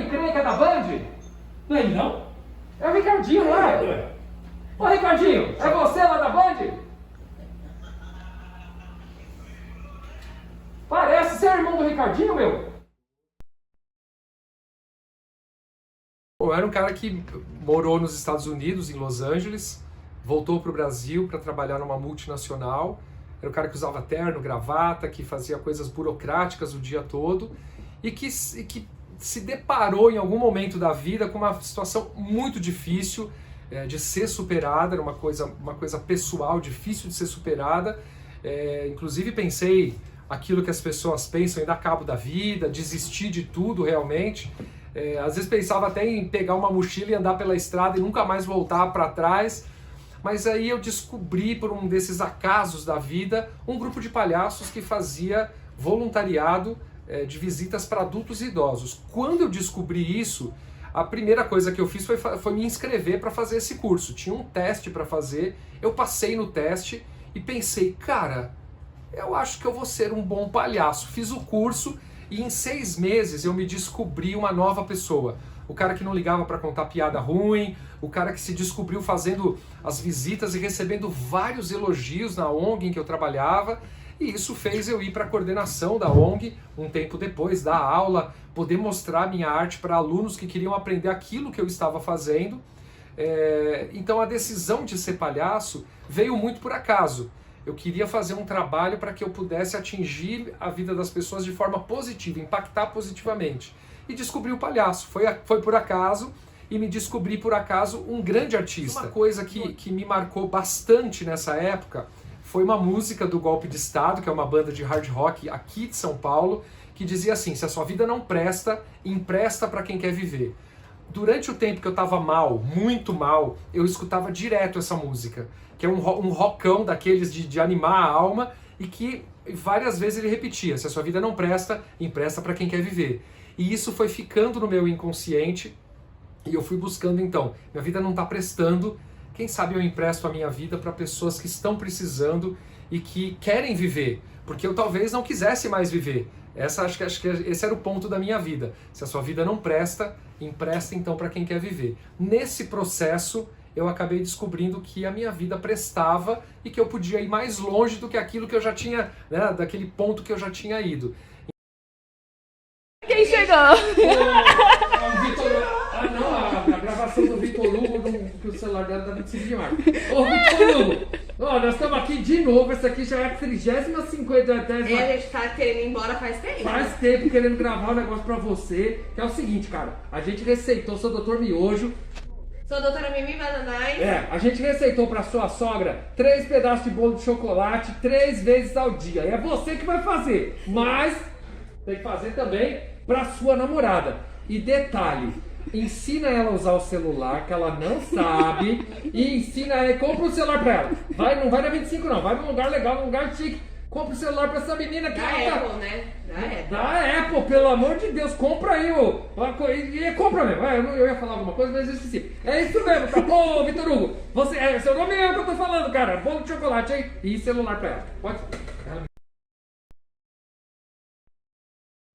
encrenca da Band? Não é ele não? É o Ricardinho, não é? Ô Ricardinho, é você lá da Band? Parece ser irmão do Ricardinho, meu. Eu era um cara que morou nos Estados Unidos, em Los Angeles, voltou para o Brasil para trabalhar numa multinacional. Era um cara que usava terno, gravata, que fazia coisas burocráticas o dia todo e que se deparou em algum momento da vida com uma situação muito difícil de ser superada, era uma coisa pessoal, difícil de ser superada. Inclusive pensei aquilo que as pessoas pensam em dar cabo da vida, desistir de tudo realmente. Às vezes pensava até em pegar uma mochila e andar pela estrada e nunca mais voltar para trás. Mas aí eu descobri, por um desses acasos da vida, um grupo de palhaços que fazia voluntariado de visitas para adultos e idosos. Quando eu descobri isso, a primeira coisa que eu fiz foi me inscrever para fazer esse curso. Tinha um teste para fazer, eu passei no teste e pensei, cara, eu acho que eu vou ser um bom palhaço. Fiz o curso e em 6 meses eu me descobri uma nova pessoa. O cara que não ligava para contar piada ruim, o cara que se descobriu fazendo as visitas e recebendo vários elogios na ONG em que eu trabalhava. E isso fez eu ir para a coordenação da ONG, um tempo depois, dar aula, poder mostrar minha arte para alunos que queriam aprender aquilo que eu estava fazendo. Então a decisão de ser palhaço veio muito por acaso. Eu queria fazer um trabalho para que eu pudesse atingir a vida das pessoas de forma positiva, impactar positivamente. E descobri o palhaço. Foi por acaso e me descobri por acaso um grande artista. Uma coisa que me marcou bastante nessa época foi uma música do Golpe de Estado, que é uma banda de hard rock aqui de São Paulo, que dizia assim: se a sua vida não presta, empresta para quem quer viver. Durante o tempo que eu estava mal, muito mal, eu escutava direto essa música, que é um rockão daqueles de animar a alma, e que várias vezes ele repetia: se a sua vida não presta, empresta para quem quer viver. E isso foi ficando no meu inconsciente, e eu fui buscando então, minha vida não está prestando, quem sabe eu empresto a minha vida para pessoas que estão precisando e que querem viver, porque eu talvez não quisesse mais viver. Acho que esse era o ponto da minha vida. Se a sua vida não presta, empresta então para quem quer viver. Nesse processo, eu acabei descobrindo que a minha vida prestava e que eu podia ir mais longe do que aquilo que eu já tinha, né, daquele ponto que eu já tinha ido. Quem chegou? A gravação do Vitor Hugo, que o celular dela dá 25 de março. Ô, Vitor Hugo, nós estamos aqui de novo, essa aqui já é a 30ª. A gente tá querendo ir embora faz tempo. Faz tempo querendo gravar um negócio pra você, que é o seguinte, cara, a gente receitou, sou o Dr. Miojo. Sou a doutora Mimi Bananais. A gente receitou pra sua sogra 3 pedaços de bolo de chocolate 3 vezes ao dia. É você que vai fazer, mas tem que fazer também pra sua namorada. E detalhe, ensina ela a usar o celular, que ela não sabe, e ensina ela, compra um celular pra ela. Não vai na 25 não, vai num lugar legal, num lugar chique. Compra o celular pra essa menina que Da Apple, né? Da Apple, pelo amor de Deus, compra aí, compra mesmo. Eu ia falar alguma coisa, mas eu esqueci. É isso mesmo, tá bom, Vitor Hugo? Seu nome é o que eu tô falando, cara. Bolo de chocolate aí e celular pra ela. Pode?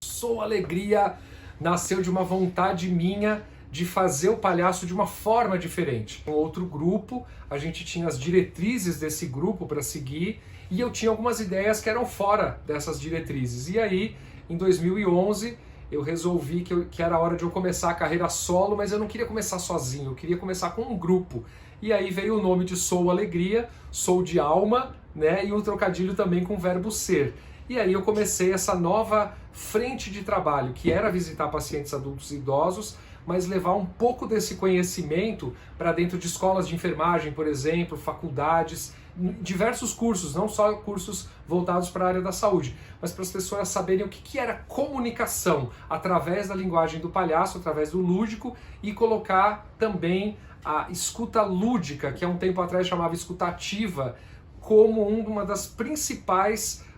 Sou Alegria nasceu de uma vontade minha de fazer o palhaço de uma forma diferente. Um outro grupo, a gente tinha as diretrizes desse grupo para seguir, e eu tinha algumas ideias que eram fora dessas diretrizes. E aí, em 2011, eu resolvi que era hora de eu começar a carreira solo, mas eu não queria começar sozinho, eu queria começar com um grupo. E aí veio o nome de Sou Alegria, sou de alma, né? E um trocadilho também com o verbo ser. E aí eu comecei essa nova frente de trabalho, que era visitar pacientes adultos e idosos, mas levar um pouco desse conhecimento para dentro de escolas de enfermagem, por exemplo, faculdades, diversos cursos, não só cursos voltados para a área da saúde, mas para as pessoas saberem o que era comunicação através da linguagem do palhaço, através do lúdico, e colocar também a escuta lúdica, que há um tempo atrás chamava escuta ativa, como uma das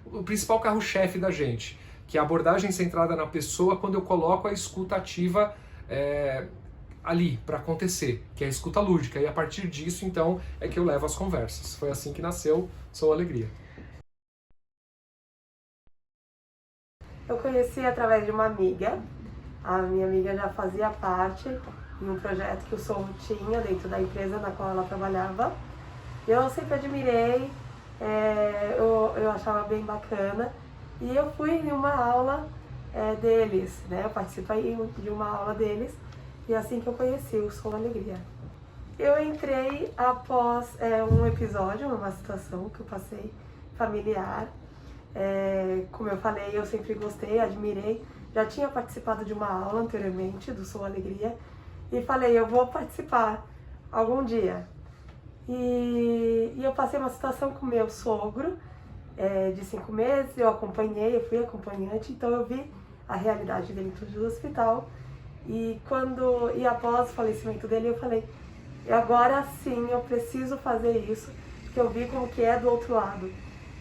o principal carro-chefe da gente, que é a abordagem centrada na pessoa quando eu coloco a escuta ativa ali para acontecer, que é a escuta lúdica, e a partir disso então é que eu levo as conversas. Foi assim que nasceu Sou Alegria. Eu conheci através de uma amiga A minha amiga já fazia parte em um projeto que o Sou tinha dentro da empresa na qual ela trabalhava. Eu sempre admirei, eu achava bem bacana. E eu fui em uma aula deles, né? Eu participei de uma aula deles e é assim que eu conheci o Sou Alegria. Eu entrei após um episódio, uma situação que eu passei familiar. Como eu falei, eu sempre gostei, admirei. Já tinha participado de uma aula anteriormente do Sou Alegria e falei, eu vou participar algum dia. E eu passei uma situação com meu sogro de 5 meses, eu acompanhei, eu fui acompanhante, então eu vi a realidade dentro do hospital. E após o falecimento dele, eu falei, agora sim eu preciso fazer isso, porque eu vi como que é do outro lado.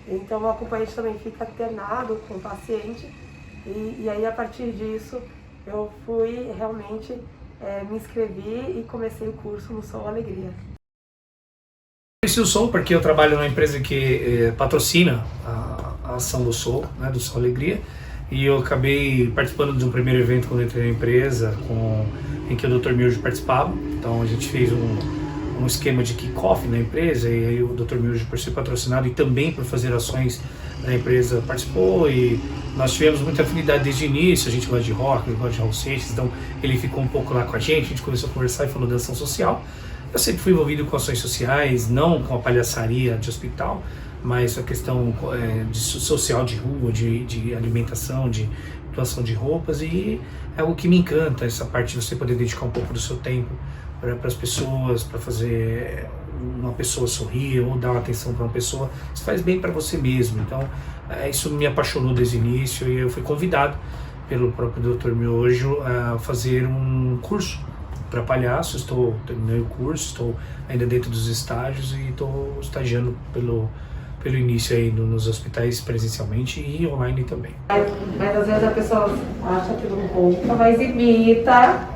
Então o acompanhante também fica internado com o paciente. E aí, a partir disso, eu fui realmente, me inscrevi e comecei o curso no Sou Alegria. Eu conheci o Sou porque eu trabalho numa empresa que patrocina a ação do Sou, né, do Sou Alegria. E eu acabei participando de um primeiro evento quando entrei na empresa, em que o Dr. Miljo participava. Então a gente fez um esquema de kick-off na empresa, e aí o Dr. Miljo, por ser patrocinado e também por fazer ações na empresa, participou, e nós tivemos muita afinidade desde o início. A gente gosta de rock, gosta de Raul Seixas, então ele ficou um pouco lá com a gente começou a conversar e falou de ação social. Eu sempre fui envolvido com ações sociais, não com a palhaçaria de hospital, mas a questão social de rua, de alimentação, de doação de roupas, e é algo que me encanta, essa parte de você poder dedicar um pouco do seu tempo para as pessoas, para fazer uma pessoa sorrir ou dar uma atenção para uma pessoa. Isso faz bem para você mesmo. Então isso me apaixonou desde o início, e eu fui convidado pelo próprio Dr. Miojo a fazer um curso para palhaço. Terminei o curso, estou ainda dentro dos estágios e estou estagiando pelo início aí nos hospitais presencialmente e online também. Mas às vezes a pessoa acha que não ronca, mas imita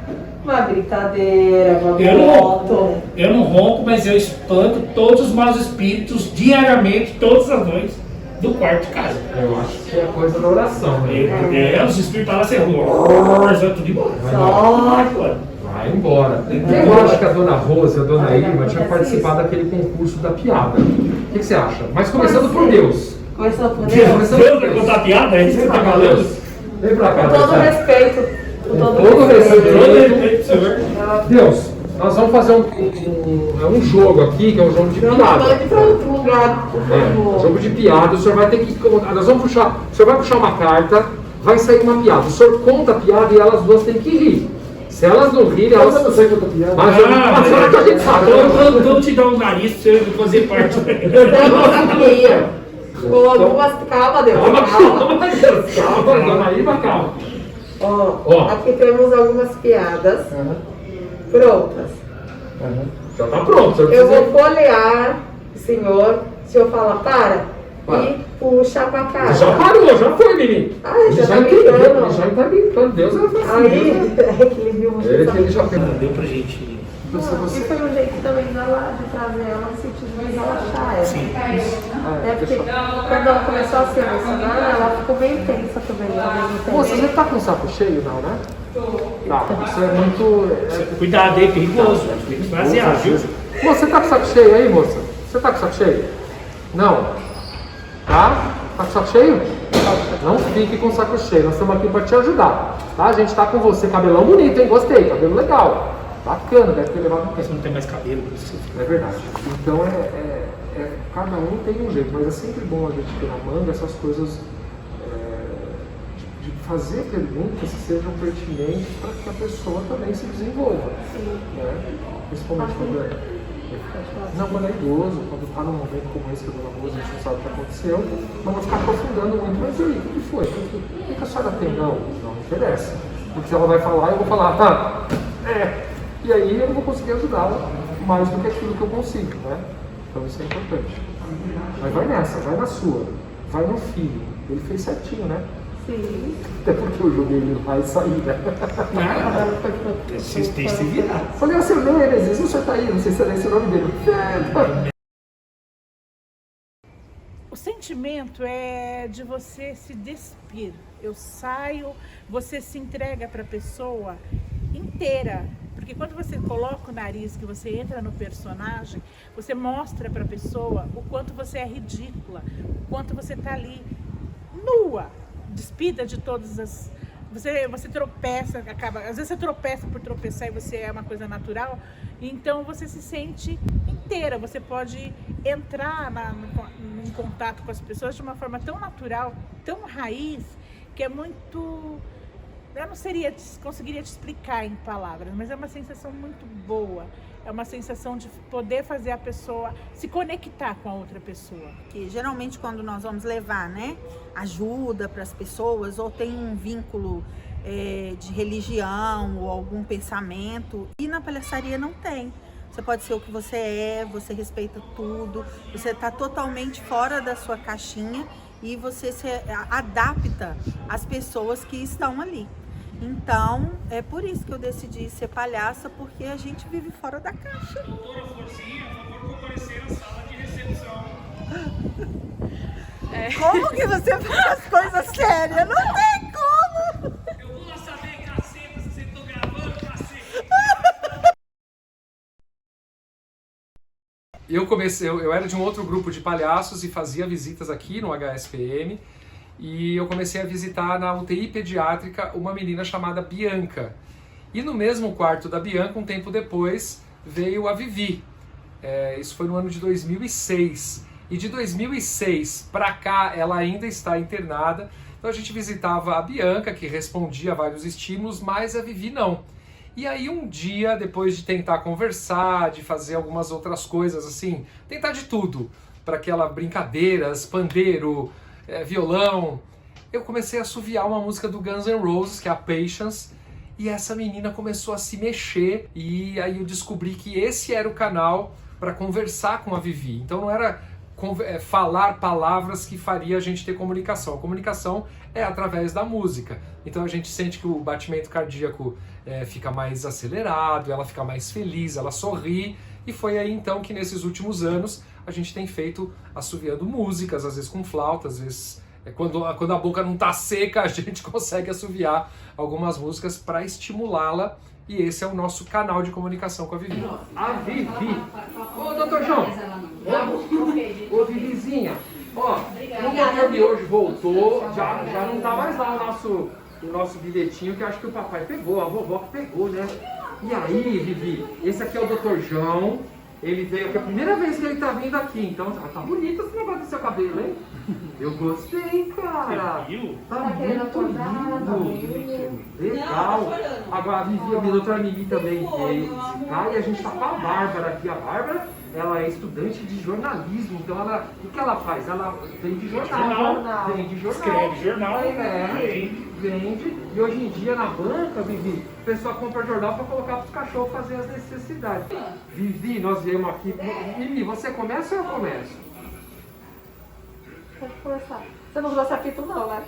uma gritadeira, uma moto. Eu não ronco, mas eu espanto todos os maus espíritos diariamente, todas as noites, do quarto de casa. Eu acho que é coisa da oração, né? Os espíritos lá, você vai tudo embora. Vai embora. Eu acho que a dona Rosa e a dona Irma tinham participado daquele concurso da piada. O que você acha? Mas começando por Deus. Começando por Deus? Deus vai contar piada? É isso que você tá falando? Vem pra cá, Com todo respeito. Com todo respeito, senhor. Deus, nós vamos fazer um jogo aqui, que é um jogo de piada. Pode ir para outro lugar, por favor. Jogo de piada, o senhor vai ter que... Nós vamos puxar... O senhor vai puxar uma carta, vai sair uma piada. O senhor conta a piada e elas duas têm que rir. Se elas não rirem, elas não sei contar piada. Mas que a gente sabe. Então te dá um nariz pra você fazer parte. Eu não sabia. Calma, Deus. Calma, dona Irma, calma. Ó, aqui temos algumas piadas prontas. Já tá pronto. Eu vou folhear o senhor fala para e puxa pra cá. Já parou, já foi, menino. Já tá entendeu, brincando. já tá brincando. Deus é assim. Aí, é que ele viu uma Ele já fez. Deu pra gente. E foi um jeito também de trazer ela no sentido de relaxar ela. Sim. Porque quando ela começou a se emocionar, ela ficou bem tensa também ao mesmo tempo. Moça, você tá com o saco cheio, não, né? Tá, isso é muito... Cuidado aí, perigoso. Tem que esvaziar, viu? Moça, você tá com o saco cheio aí, moça? Você tá com o saco cheio? Não. Tá? Tá com o saco cheio? Não fique com o saco cheio, nós estamos aqui para te ajudar. Tá? A gente tá com você, cabelão bonito, hein? Gostei, cabelo legal. Bacana, deve ter levado um tempo. Você não tem mais cabelo. É verdade. Então cada um tem um jeito, mas é sempre bom a gente ter na manga essas coisas de fazer perguntas que sejam pertinentes para que a pessoa também se desenvolva. Né? Principalmente quando é idoso, quando está num momento como esse que a dona Rosa, a gente não sabe o que aconteceu, não vou ficar aprofundando muito, mas e aí, o que foi? O que a senhora tem? Não interessa. Porque se ela vai falar, eu vou falar, e aí eu não vou conseguir ajudá-la mais do que aquilo que eu consigo, né? Então isso é importante. Mas vai nessa, vai na sua, vai no filho. Ele fez certinho, né? Sim. Até porque eu joguei ele lá e saí, né? Vocês têm que se virar. Falei, seu Neres, o senhor tá aí, não sei se era esse o nome dele. O sentimento é de você se despir. Eu saio, você se entrega para a pessoa inteira. Porque quando você coloca o nariz, que você entra no personagem, você mostra para a pessoa o quanto você é ridícula, o quanto você está ali nua, despida de todas as... Você tropeça, acaba... Às vezes você tropeça por tropeçar e você é uma coisa natural, então você se sente inteira. Você pode entrar em contato com as pessoas de uma forma tão natural, tão raiz, que é muito... Eu não conseguiria te explicar em palavras, mas é uma sensação muito boa. É uma sensação de poder fazer a pessoa se conectar com a outra pessoa. Que geralmente quando nós vamos levar, né, ajuda para as pessoas, ou tem um vínculo de religião ou algum pensamento, e na palhaçaria não tem. Você pode ser o que você é, você respeita tudo, você está totalmente fora da sua caixinha e você se adapta às pessoas que estão ali. Então, é por isso que eu decidi ser palhaça, porque a gente vive fora da caixa. Doutora Florzinha, por favor, comparecer à sala de recepção. Como que você faz as coisas sérias? Não tem como! Eu vou lá saber, caceta, se vocês estão gravando, caceta. Eu era de um outro grupo de palhaços e fazia visitas aqui no HSPM. E eu comecei a visitar na UTI pediátrica uma menina chamada Bianca. E no mesmo quarto da Bianca, um tempo depois, veio a Vivi. Isso foi no ano de 2006. E de 2006 para cá, ela ainda está internada. Então a gente visitava a Bianca, que respondia a vários estímulos, mas a Vivi não. E aí um dia, depois de tentar conversar, de fazer algumas outras coisas assim, tentar de tudo, para aquela brincadeiras, pandeiro, violão, eu comecei a assoviar uma música do Guns N' Roses, que é a Patience, e essa menina começou a se mexer, e aí eu descobri que esse era o canal para conversar com a Vivi. Então não era falar palavras que faria a gente ter comunicação. A comunicação é através da música. Então a gente sente que o batimento cardíaco fica mais acelerado, ela fica mais feliz, ela sorri, e foi aí então que nesses últimos anos a gente tem feito assoviando músicas, às vezes com flauta, às vezes quando a boca não está seca, a gente consegue assoviar algumas músicas para estimulá-la, e esse é o nosso canal de comunicação com a Vivi. A Vivi! Ô, doutor João! Ô, Vivizinha! Ó, o doutor de hoje voltou, já não tá mais lá o nosso bilhetinho, que eu acho que o papai pegou, a vovó que pegou, né? E aí, Vivi, esse aqui é o doutor João. Ele veio aqui, a primeira vez que ele tá vindo aqui, então tá bonito esse negócio do seu cabelo, hein? Eu gostei, cara. Viu? Tá muito lindo. Legal. Agora a Vivi, a minha doutora Mimi também veio. Tá? E a gente tá com a Bárbara aqui. A Bárbara, ela é estudante de jornalismo, então o que ela faz? Ela vende jornal. Vende jornal. Escreve jornal. Vende. E hoje em dia na banca, Vivi, o pessoal compra jornal para colocar para os cachorros fazer as necessidades. Vivi, nós viemos aqui. Mimi, você começa ou eu começo? Pode começar. Você não trouxe apito não, né?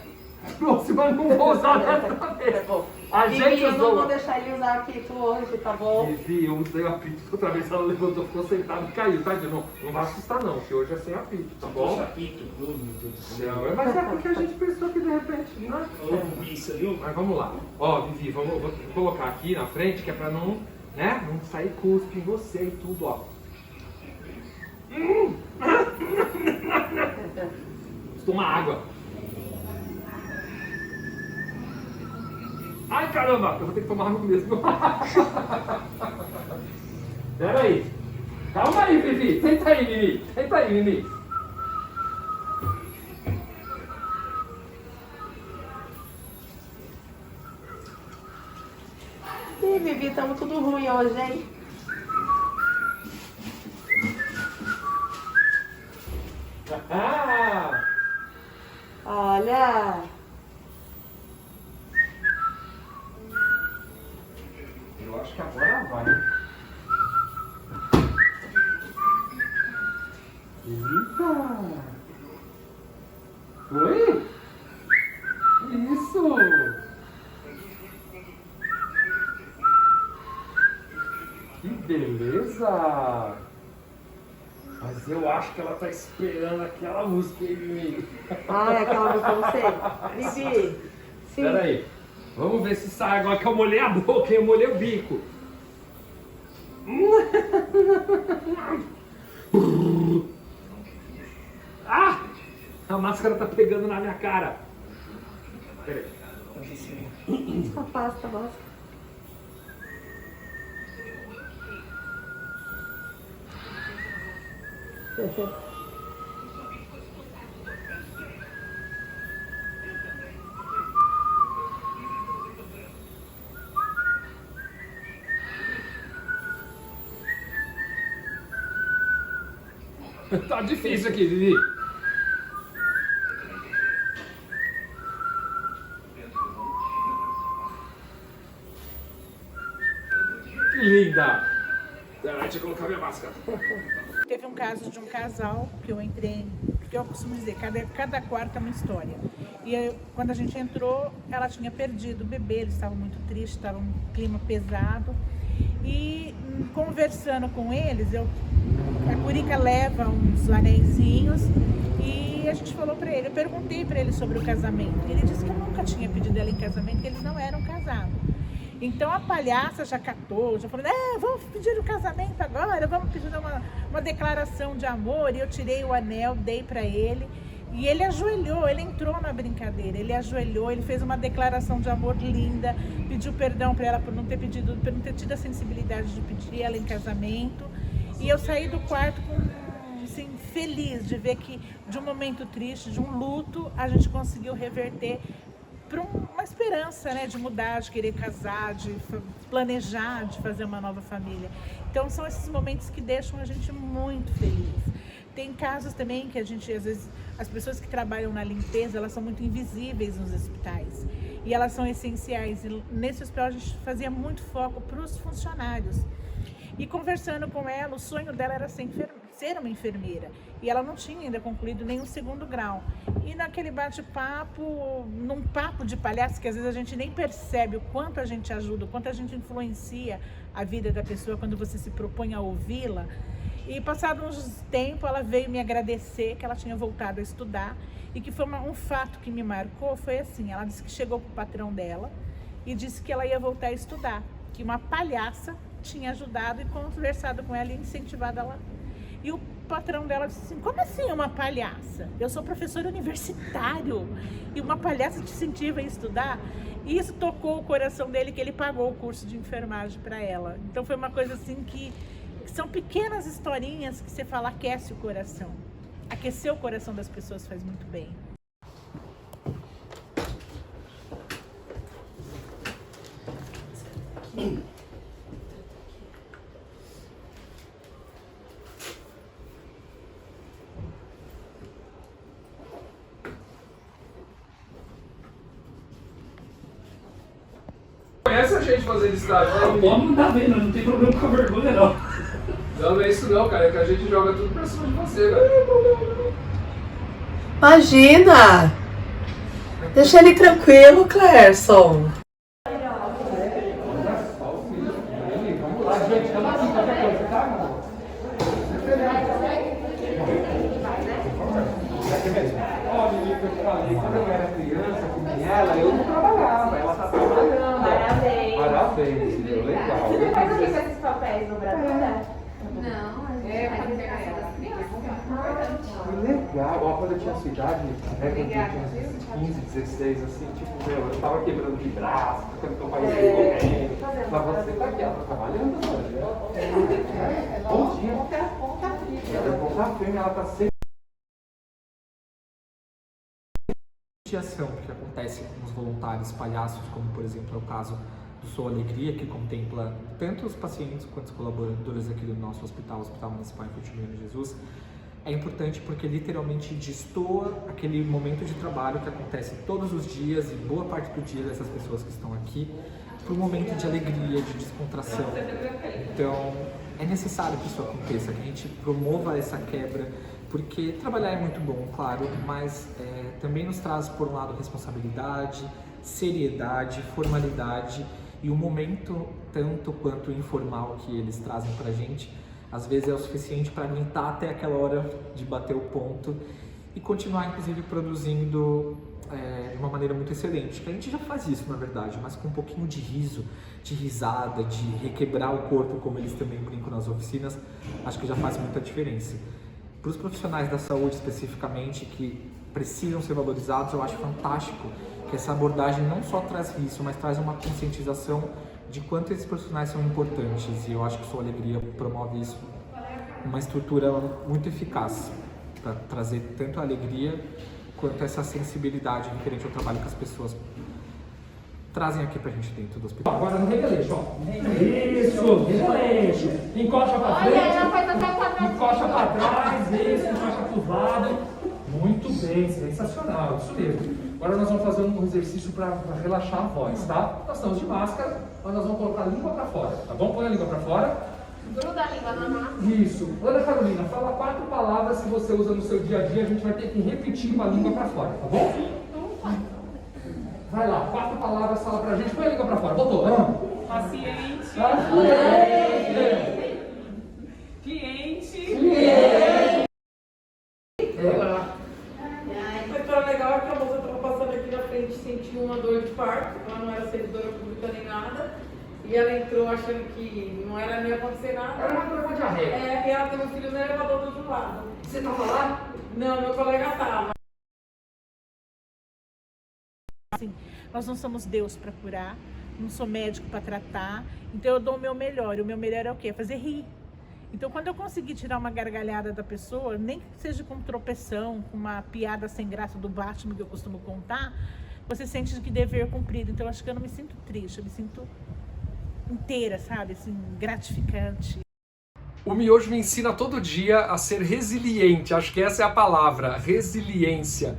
Nossa, mas não vou usar nada mesmo. A gente eu não usou. vou deixar ele usar apito hoje, tá bom? Vivi, eu usei o apito outra vez, ela levantou, ficou sentada e caiu, tá? Não vai assustar não, que hoje é sem apito, tá bom? Não, mas é porque a gente pensou que de repente, né? Isso, viu? Mas vamos lá. Ó, Vivi, vou colocar aqui na frente, que é pra não, né? Não sair cuspe em você e tudo, ó. Toma água. Ai, caramba, eu vou ter que tomar água mesmo. Pera aí. Calma aí, Vivi. Senta aí, Mimi. Senta aí, Mimi. Ih, Vivi, estamos tudo ruim hoje, hein? Ah! Olha! Eu acho que agora vai. Eita! Oi? Isso! Que beleza! Mas eu acho que ela tá esperando aquela música aí de mim. Ah, é aquela música, eu não sei. Bibi, sim. Pera aí. Vamos ver se sai agora que eu molhei a boca e eu molhei o bico. Ah! A máscara tá pegando na minha cara. Pera aí. Afasta a máscara. Tá difícil aqui, Vivi. Que linda! Deixa eu colocar minha máscara. Teve um caso de um casal que eu entrei, porque eu costumo dizer, cada quarto é uma história. E quando a gente entrou, ela tinha perdido o bebê, eles estavam muito tristes, estava um clima pesado. E conversando com eles, a Curica leva uns anéisinhos e a gente falou pra ele, eu perguntei pra ele sobre o casamento. E ele disse que eu nunca tinha pedido ela em casamento, que eles não eram casados. Então a palhaça já catou, já falou, vamos pedir o casamento agora, vamos pedir uma declaração de amor. E eu tirei o anel, dei pra ele. E ele ajoelhou, ele entrou na brincadeira, ele ajoelhou, ele fez uma declaração de amor linda, pediu perdão para ela por não ter pedido, por não ter tido a sensibilidade de pedir ela em casamento. E eu saí do quarto assim, feliz de ver que de um momento triste, de um luto, a gente conseguiu reverter para uma esperança, né, de mudar, de querer casar, de planejar, de fazer uma nova família. Então são esses momentos que deixam a gente muito feliz. Tem casos também que a gente, às vezes, as pessoas que trabalham na limpeza, elas são muito invisíveis nos hospitais. E elas são essenciais. E nesse hospital a gente fazia muito foco para os funcionários. E conversando com ela, o sonho dela era ser uma enfermeira. E ela não tinha ainda concluído nenhum 2º grau. E naquele bate-papo, num papo de palhaço, que às vezes a gente nem percebe o quanto a gente ajuda, o quanto a gente influencia a vida da pessoa quando você se propõe a ouvi-la. E passado uns tempo, ela veio me agradecer que ela tinha voltado a estudar e que foi um fato que me marcou, foi assim, ela disse que chegou pro patrão dela e disse que ela ia voltar a estudar, que uma palhaça tinha ajudado e conversado com ela e incentivado ela. E o patrão dela disse assim, como assim uma palhaça? Eu sou professor universitário e uma palhaça te incentiva a estudar? E isso tocou o coração dele, que ele pagou o curso de enfermagem para ela. Então foi uma coisa assim que são pequenas historinhas que você fala, aquece o coração. Aquecer o coração das pessoas faz muito bem. Conhece a gente fazendo estágio, né? O homem não tá vendo, não tem problema com a vergonha, não. Não é isso não, cara, é que a gente joga tudo pra cima de você, velho. Imagina! Deixa ele tranquilo, Clerson. Vamos lá, gente, estamos aqui, qualquer coisa, tá? Ó, menina, que eu te falei, quando eu era criança, com ela, eu não trabalhava, ela tá trabalhando. Parabéns. Parabéns, entendeu? Legal. Você faz o que com esses papéis no Brasil, né? Não, a gente faz integração das crianças, que é muito importante. Que legal. Ó, quando eu tinha a sua idade, quando eu tinha 15, 16, assim, tipo, eu tava quebrando de braço, ficando com o pai correndo. Mas você tá aqui, ela tá trabalhando agora. Bom dia. Ela é ponta firme, ela tá sempre. Que acontece com os voluntários palhaços, como por exemplo é o caso do Sou Alegria, que contempla tanto os pacientes quanto os colaboradores aqui do nosso hospital, Hospital Municipal Infantil Menino Jesus, é importante porque literalmente destoa aquele momento de trabalho que acontece todos os dias e boa parte do dia dessas pessoas que estão aqui, para um momento de alegria, de descontração. Então é necessário que isso aconteça, que a gente promova essa quebra, porque trabalhar é muito bom, claro, mas também nos traz, por um lado, responsabilidade, seriedade, formalidade e o momento, tanto quanto informal que eles trazem pra gente, às vezes é o suficiente para aguentar até aquela hora de bater o ponto e continuar, inclusive, produzindo de uma maneira muito excelente. Que a gente já faz isso, na verdade, mas com um pouquinho de riso, de risada, de requebrar o corpo, como eles também brincam nas oficinas, acho que já faz muita diferença. Para os profissionais da saúde, especificamente, que precisam ser valorizados, eu acho fantástico que essa abordagem não só traz isso, mas traz uma conscientização de quanto esses profissionais são importantes, e eu acho que Sou Alegria promove isso, uma estrutura muito eficaz para trazer tanto a alegria quanto essa sensibilidade referente ao trabalho que as pessoas trazem aqui pra gente dentro do hospital. Agora no regaleixo, ó. Isso, regaleixo. Encosta pra frente. Olha, ela faz até pra trás. Encosta pra trás, isso, encosta pro lado. Muito bem, sensacional, isso mesmo. Agora nós vamos fazer um exercício para relaxar a voz, tá? Nós estamos de máscara, mas nós vamos colocar a língua para fora, tá bom? Põe a língua para fora. Gruda a língua na máscara. Isso. Ana Carolina, fala 4 palavras que você usa no seu dia a dia, a gente vai ter que repetir com a língua para fora, tá bom? Vai lá, 4 palavras, fala pra gente, põe a língua para fora. Botou, Paciente. Cliente. A história legal é que a moça estava passando aqui na frente, sentiu uma dor de parto, ela não era servidora pública nem nada, e ela entrou achando que não era nem acontecer nada. Era uma diarreia. E ela teve um filho no elevador do outro lado. Você tava lá? Não, meu colega estava. Assim, nós não somos Deus para curar, não sou médico para tratar, então eu dou o meu melhor. E o meu melhor é o quê? Fazer rir. Então, quando eu conseguir tirar uma gargalhada da pessoa, nem que seja com tropeção, com uma piada sem graça do Batman que eu costumo contar, você sente que dever cumprido. Então, eu acho que eu não me sinto triste, eu me sinto inteira, sabe? Assim, gratificante. O miojo me ensina todo dia a ser resiliente, acho que essa é a palavra, resiliência.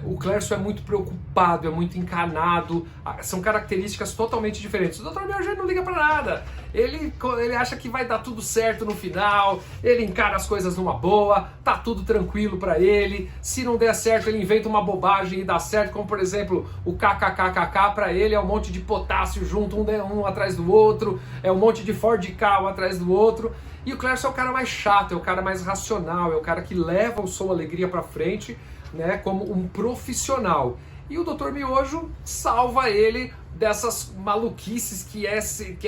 O Clércio é muito preocupado, é muito encanado, são características totalmente diferentes. O Dr. Miojo não liga pra nada, ele acha que vai dar tudo certo no final, ele encara as coisas numa boa, tá tudo tranquilo pra ele, se não der certo ele inventa uma bobagem e dá certo, como por exemplo o kkkk, pra ele é um monte de potássio junto, um atrás do outro, é um monte de Ford K um atrás do outro. E o Clércio é o cara mais chato, é o cara mais racional, é o cara que leva o Sou Alegria pra frente, né, como um profissional. E o Dr. Miojo salva ele dessas maluquices que é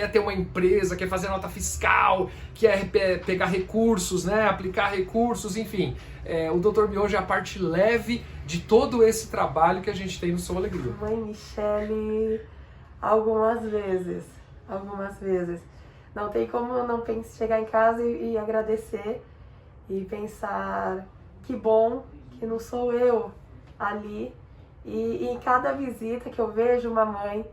ter uma empresa, quer fazer nota fiscal, quer pegar recursos, né, aplicar recursos, enfim. O Dr. Miojo é a parte leve de todo esse trabalho que a gente tem no Sou Alegria. Mãe Michele, algumas vezes. Não tem como eu não chegar em casa e agradecer e pensar que bom que não sou eu ali. E em cada visita que eu vejo uma mãe,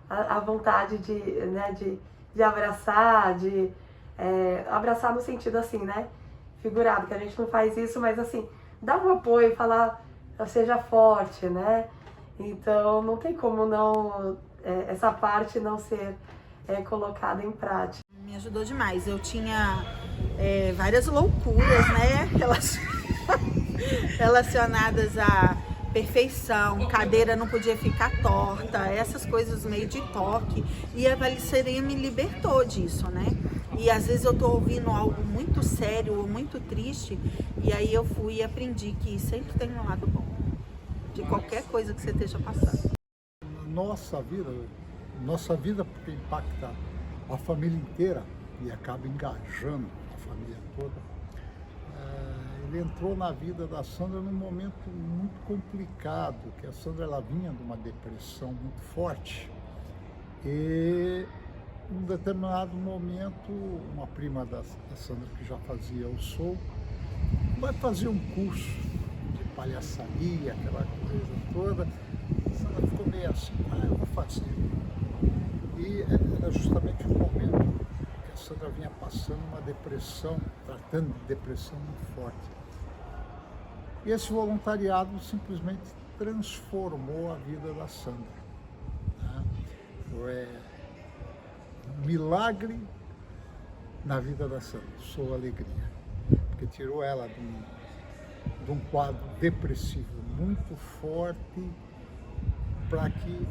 a vontade de abraçar, abraçar no sentido assim, né? Figurado, que a gente não faz isso, mas assim, dar um apoio, falar, seja forte, né? Então não tem como não, essa parte não ser colocada em prática. Me ajudou demais. Eu tinha várias loucuras, né? Relacionadas à perfeição, cadeira não podia ficar torta, essas coisas meio de toque. E a Valiceria me libertou disso, né? E às vezes eu tô ouvindo algo muito sério ou muito triste, e aí eu fui e aprendi que sempre tem um lado bom de qualquer coisa que você esteja passando. Nossa vida porque impacta a família inteira e acaba engajando a família toda. Ele entrou na vida da Sandra num momento muito complicado, que a Sandra ela vinha de uma depressão muito forte e em um determinado momento uma prima da Sandra que já fazia o Sou vai fazer um curso de palhaçaria, aquela coisa toda. A Sandra ficou meio assim, eu vou fazer. E era justamente o momento que a Sandra vinha passando uma depressão, tratando de depressão muito forte. E esse voluntariado simplesmente transformou a vida da Sandra. Né? Foi um milagre na vida da Sandra, Sou Alegria, porque tirou ela de um quadro depressivo muito forte para que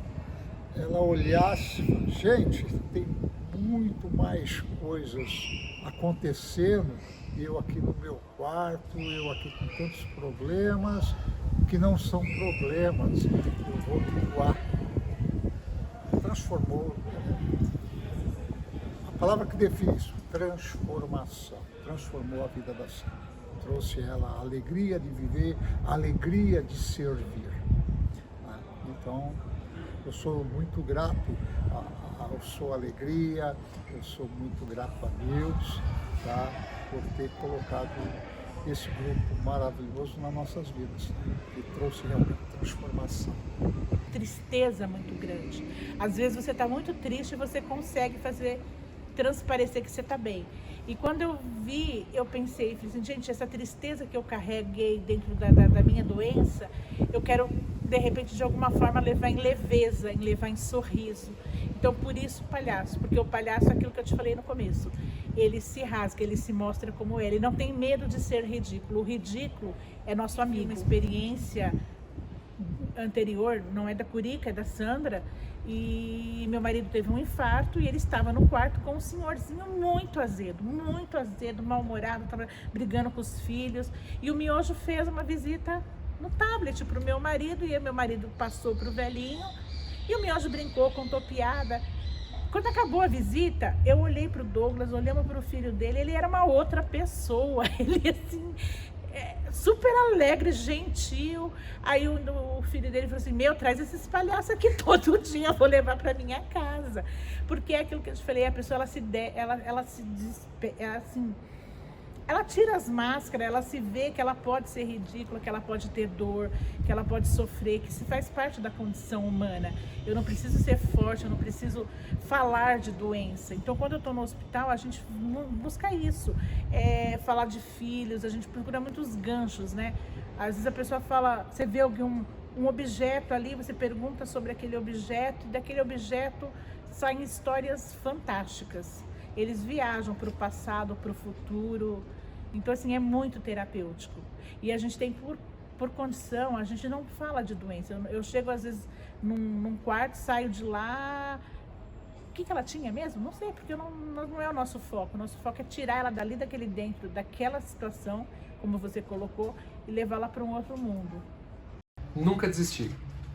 ela olhasse e falasse, gente, tem muito mais coisas acontecendo, e eu aqui no meu quarto, eu aqui com tantos problemas, que não são problemas, eu vou doar. Transformou, a palavra que define isso, transformação, transformou a vida da Sandra, trouxe ela a alegria de viver, a alegria de servir. Então, eu sou muito grato ao Sou Alegria, eu sou muito grato a Deus, tá, por ter colocado esse grupo maravilhoso nas nossas vidas, que trouxe realmente transformação. Tristeza muito grande. Às vezes você está muito triste e você consegue fazer transparecer que você está bem. E quando eu vi, eu pensei, falei assim, gente, essa tristeza que eu carreguei dentro da minha doença, eu quero, de repente, de alguma forma, levar em leveza, levar em sorriso. Então, por isso o palhaço, porque o palhaço é aquilo que eu te falei no começo. Ele se rasga, ele se mostra como ele não tem medo de ser ridículo. O ridículo é nosso amigo. Uma experiência anterior, não é da Curica, é da Sandra, e meu marido teve um infarto e ele estava no quarto com um senhorzinho muito azedo, mal-humorado, estava brigando com os filhos, e o Miojo fez uma visita no tablet para o meu marido, e meu marido passou para o velhinho, e o Miojo brincou, contou piada. Quando acabou a visita, eu olhei para o Douglas, olhamos para o filho dele, ele era uma outra pessoa, ele assim, super alegre, gentil. Aí o filho dele falou assim, meu, traz esses palhaços aqui todo dia, eu vou levar para minha casa. Porque é aquilo que eu te falei, a pessoa, ela tira as máscaras, ela se vê que ela pode ser ridícula, que ela pode ter dor, que ela pode sofrer, que isso faz parte da condição humana. Eu não preciso ser forte, eu não preciso falar de doença. Então, quando eu estou no hospital, a gente busca isso. Falar de filhos, a gente procura muitos ganchos, né? Às vezes a pessoa fala, você vê um objeto ali, você pergunta sobre aquele objeto, e daquele objeto saem histórias fantásticas. Eles viajam para o passado, para o futuro. Então, assim, é muito terapêutico. E a gente tem, por condição, a gente não fala de doença. Eu chego, às vezes, num quarto, saio de lá... O que ela tinha mesmo? Não sei, porque não é o nosso foco. O nosso foco é tirar ela dali, daquele dentro, daquela situação, como você colocou, e levá-la para um outro mundo. Nunca desistir.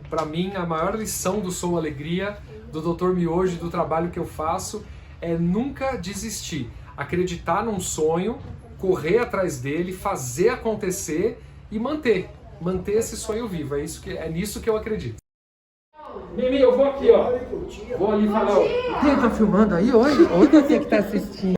Para mim, a maior lição do Sou Alegria, do Dr. Miojo, do trabalho que eu faço, é nunca desistir, acreditar num sonho, correr atrás dele, fazer acontecer e manter esse sonho vivo. É nisso que eu acredito. Mimi, eu vou aqui, ó. Vou ali falar. Quem tá filmando aí? Olha você que tá assistindo.